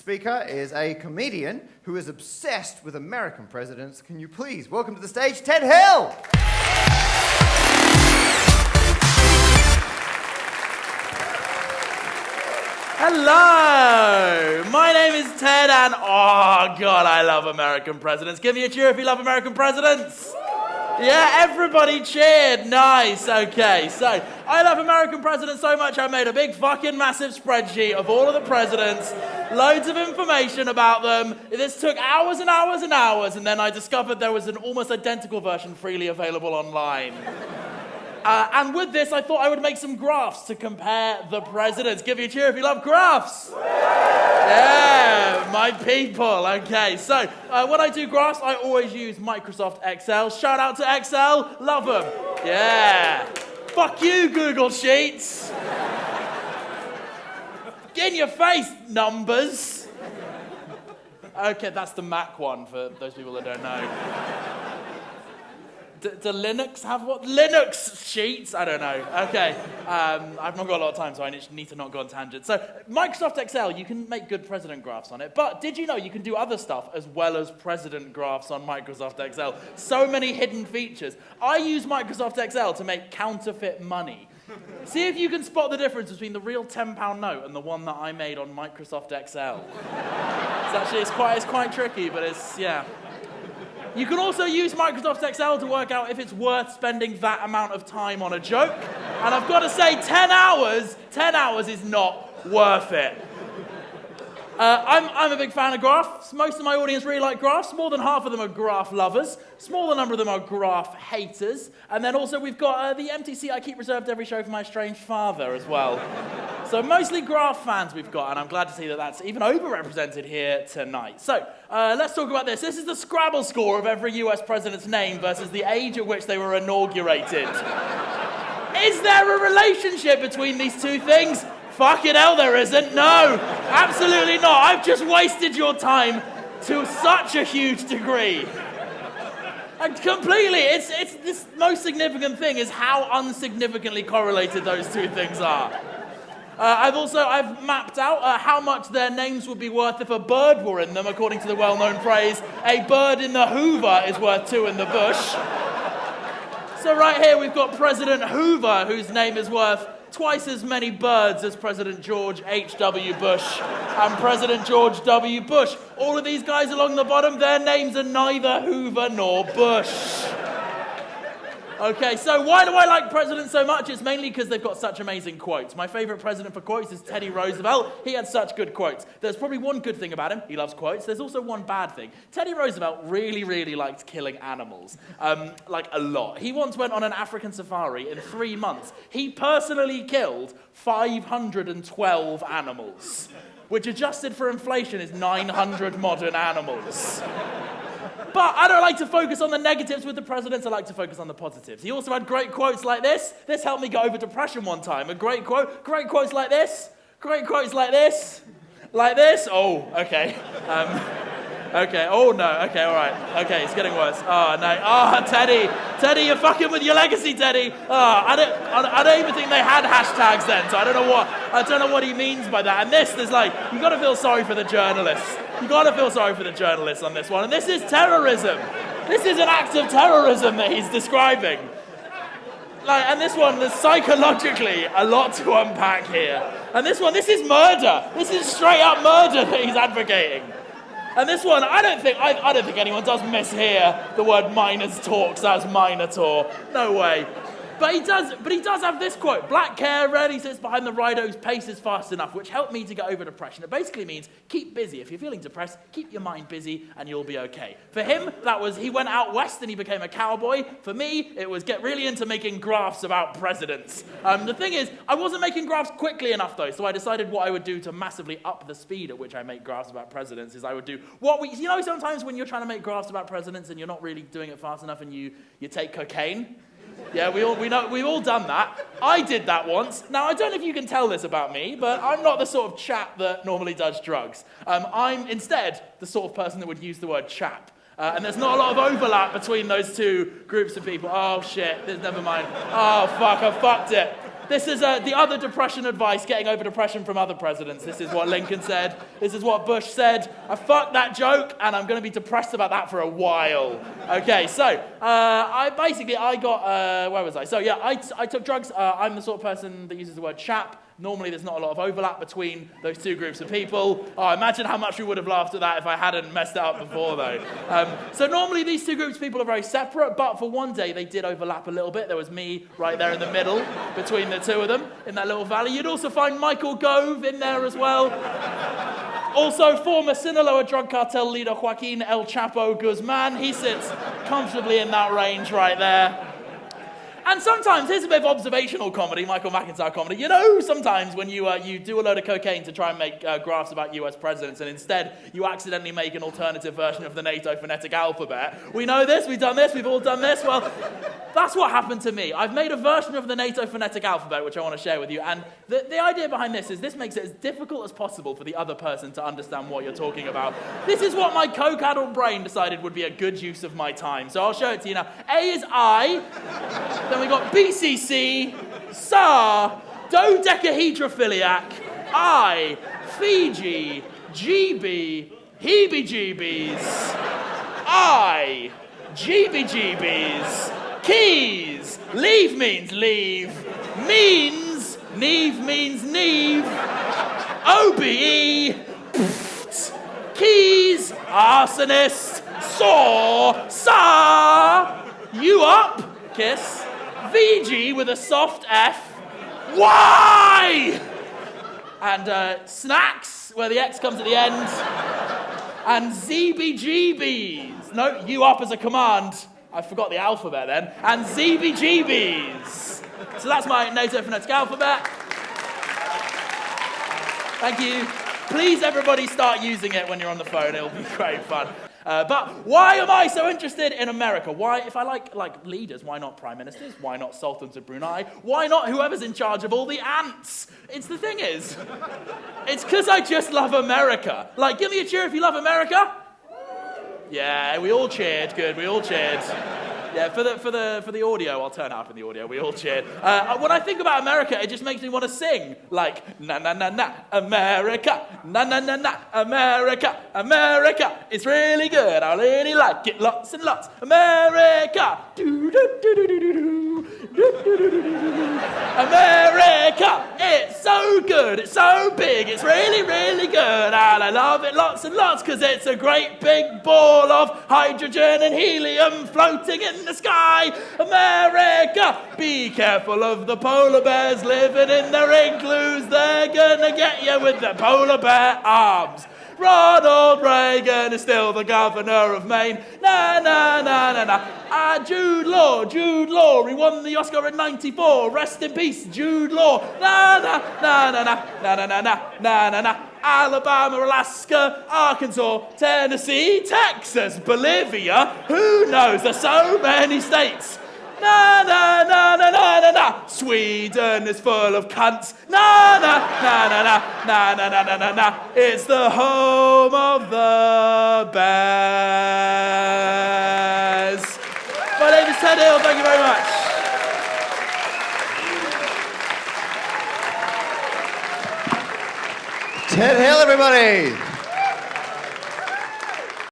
Speaker is a comedian who is obsessed with American presidents. Can you please welcome to the stage Ted Hill? Hello, my name is Ted and oh god, I love American presidents. Give me a cheer if you love American presidents. Yeah, everybody cheered. Nice. Okay, so I love American presidents so much I made a big fucking massive spreadsheet of all of the presidents, loads of information about them. This took hours and hours and hours, and then I discovered there was an almost identical version freely available online. And with this, I thought I would make some graphs to compare the presidents. Give me a cheer if you love graphs. Yeah, my people. Okay, so when I do graphs, I always use Microsoft Excel. Shout out to Excel. Love them. Yeah. Fuck you, Google Sheets. Get in your face, numbers. Okay, that's the Mac one for those people that don't know. Do Linux have what? Linux Sheets? I don't know. Okay. I've not got a lot of time, so I need to not go on tangents. So, Microsoft Excel, you can make good president graphs on it. But did you know you can do other stuff as well as president graphs on Microsoft Excel? So many hidden features. I use Microsoft Excel to make counterfeit money. See if you can spot the difference between the real £10 note and the one that I made on Microsoft Excel. It's quite tricky, but yeah. You can also use Microsoft Excel to work out if it's worth spending that amount of time on a joke. And I've got to say, 10 hours is not worth it. I'm a big fan of graphs. Most of my audience really like graphs. More than half of them are graph lovers. Smaller number of them are graph haters. And then also we've got the empty seat I keep reserved every show for my estranged father as well. So mostly graph fans we've got, and I'm glad to see that that's even overrepresented here tonight. So let's talk about this. This is the Scrabble score of every US president's name versus the age at which they were inaugurated. Is there a relationship between these two things? Fucking hell, there isn't. No, absolutely not. I've just wasted your time to such a huge degree. And completely, it's this most significant thing is how unsignificantly correlated those two things are. I've mapped out how much their names would be worth if a bird were in them, according to the well-known phrase, a bird in the Hoover is worth two in the bush. So right here we've got President Hoover, whose name is worth twice as many birds as President George H.W. Bush and President George W. Bush. All of these guys along the bottom, their names are neither Hoover nor Bush. Okay, so why do I like presidents so much? It's mainly because they've got such amazing quotes. My favorite president for quotes is Teddy Roosevelt. He had such good quotes. There's probably one good thing about him. He loves quotes. There's also one bad thing. Teddy Roosevelt really, really liked killing animals. Like a lot. He once went on an African safari in 3 months. He personally killed 512 animals, which adjusted for inflation is 900 modern animals. But I don't like to focus on the negatives with the presidents. I like to focus on the positives. He also had great quotes like this. This helped me get over depression one time. A great quote. Great quotes like this. Great quotes like this. Like this. Oh, okay. Okay. Oh, no. Okay, all right. Okay, it's getting worse. Oh, no. Oh, Teddy. Teddy, you're fucking with your legacy, Teddy. Oh, I don't even think they had hashtags then, so I don't know what he means by that. And there's like, you got to feel sorry for the journalists. You gotta feel sorry for the journalists on this one. And this is terrorism. This is an act of terrorism that he's describing. And this one, there's psychologically a lot to unpack here. And this one, this is murder. This is straight up murder that he's advocating. And this one, I don't think anyone does mishear the word miners talks as Minotaur. No way. But he does have this quote. Black care rarely sits behind the rider whose pace is fast enough, which helped me to get over depression. It basically means keep busy. If you're feeling depressed, keep your mind busy and you'll be okay. For him, that was he went out west and he became a cowboy. For me, it was get really into making graphs about presidents. The thing is, I wasn't making graphs quickly enough though, so I decided what I would do to massively up the speed at which I make graphs about presidents is I would do sometimes when you're trying to make graphs about presidents and you're not really doing it fast enough and you take cocaine. Yeah, we've all done that. I did that once. Now, I don't know if you can tell this about me, but I'm not the sort of chap that normally does drugs. I'm instead the sort of person that would use the word chap. And there's not a lot of overlap between those two groups of people. Oh, shit, never mind. Oh, fuck, I fucked it. This is the other depression advice, getting over depression from other presidents. This is what Lincoln said. This is what Bush said. I fucked that joke, and I'm going to be depressed about that for a while. Okay, so I got, where was I? So yeah, I took drugs. I'm the sort of person that uses the word chap. Normally, there's not a lot of overlap between those two groups of people. Oh, imagine how much we would have laughed at that if I hadn't messed it up before, though. So normally, these two groups of people are very separate, but for one day, they did overlap a little bit. There was me right there in the middle between the two of them in that little valley. You'd also find Michael Gove in there as well. Also, former Sinaloa drug cartel leader Joaquin El Chapo Guzman. He sits comfortably in that range right there. And sometimes, here's a bit of observational comedy, Michael McIntyre comedy. You know, sometimes when you do a load of cocaine to try and make graphs about US presidents, and instead you accidentally make an alternative version of the NATO phonetic alphabet. We know this, we've done this, we've all done this. Well, that's what happened to me. I've made a version of the NATO phonetic alphabet, which I want to share with you. And the idea behind this is this makes it as difficult as possible for the other person to understand what you're talking about. This is what my coke-addled brain decided would be a good use of my time. So I'll show it to you now. A is I. Then we got BCC, SAR, dodecahedrophiliac, I, Fiji, GB, heebie-jeebies, I, jeebie-jeebies, keys, leave means leave, means, neve means neve, OBE, pfft, keys, arsonist, saw, SAR, you up, kiss, VG with a soft F, Y! And snacks, where the X comes at the end, and ZBGBs. No, you up as a command. I forgot the alphabet then. And ZBGBs. So that's my NATO phonetic alphabet. Thank you. Please, everybody, start using it when you're on the phone. It'll be great fun. But why am I so interested in America? Why, if I like leaders, why not prime ministers? Why not sultans of Brunei? Why not whoever's in charge of all the ants? It's because I just love America. Like, give me a cheer if you love America. Yeah, we all cheered. Good, we all cheered. Yeah, for the audio, I'll turn it up in the audio. We all cheered. When I think about America, it just makes me want to sing. Like, na na na na, America, na na na na, America, America. It's really good. I really like it. Lots and lots. America. Do do do do do do do. America. It's so good. It's so big. It's really, really good. And I love it lots and lots because it's a great big ball of hydrogen and helium floating in the sky. America, be careful of the polar bears living in their igloos. They're gonna get you with their polar bear arms. Ronald Reagan is still the governor of Maine. Na na na na na. Jude Law, he won the Oscar in '94. Rest in peace, Jude Law. Na na na na na na na na na na na. Alabama, Alaska, Arkansas, Tennessee, Texas, Bolivia. Who knows? There's so many states. Na na na na na na na. Sweden is full of cunts. Na na na na na na na na na na na. It's the home of the bears. My name is Ted Hill. Thank you very much. Ted Hill, everybody.